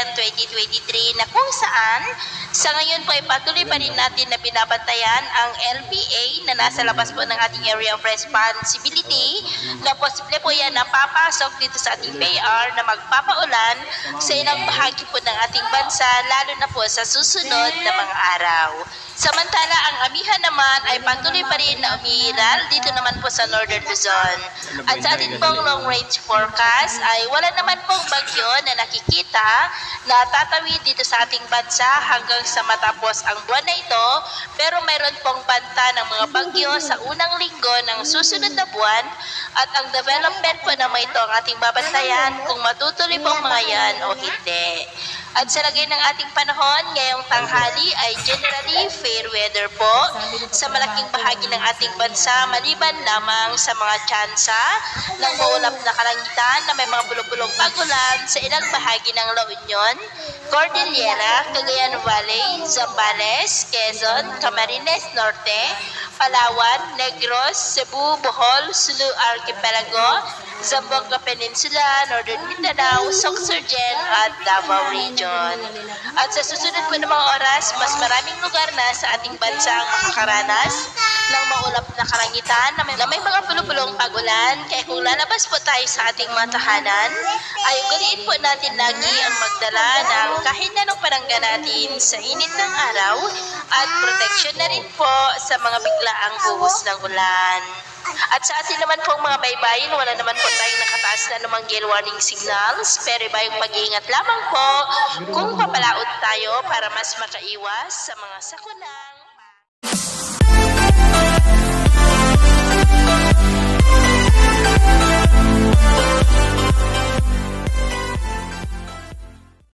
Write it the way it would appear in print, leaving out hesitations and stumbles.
FM 2023 na kung saan sa ngayon po ay patuloy pa rin natin na binabantayan ang LPA na nasa labas po ng ating area of responsibility na posible po yan napapasok dito sa ating PAR na magpapaulan sa ilang bahagi po ng ating bansa lalo na po sa susunod na mga araw. Samantala, ang amihan naman ay patuloy pa rin na umiiral dito naman po sa Northern Luzon. At sa ating pong long range forecast ay wala naman pong bagyo na nakikita na tatawid dito sa ating bansa hanggang sa matapos ang buwan na ito. Pero mayroon pong banta ng mga bagyo sa unang linggo ng susunod na buwan at ang development po na ito ang ating babantayan kung matutuloy pong mga yan o hindi. At sa lagay ng ating panahon, ngayong tanghali ay generally fair weather po sa malaking bahagi ng ating bansa maliban lamang sa mga tsansa ng maulap na kalangitan na may mga bulong-bulong pagulan sa ilang bahagi ng La Union, Cordillera, Cagayan Valley, Zambales, Quezon, Camarines Norte, Palawan, Negros, Cebu, Bohol, Sulu Archipelago, Zamboanga Peninsula, Northern Mindanao, Sorsogon at Davao Region. At sa susunod po ng mga oras, mas maraming lugar na sa ating bansa ang makakaranas ng maulap na kalangitan na may mga pulupulong pagulan. Kaya kung lalabas po tayo sa ating mga tahanan, ay ugaliin po natin lagi ang magdala ng kahit anong panangga natin sa init ng araw at proteksyon na rin po sa mga biglaang buhos ng ulan. At sa atin naman pong mga baybayin, wala naman po tayong nakataas na namang gale warning signals, pero iba yung mag-iingat lamang po kung papalaot tayo para mas makaiwas sa mga sakunang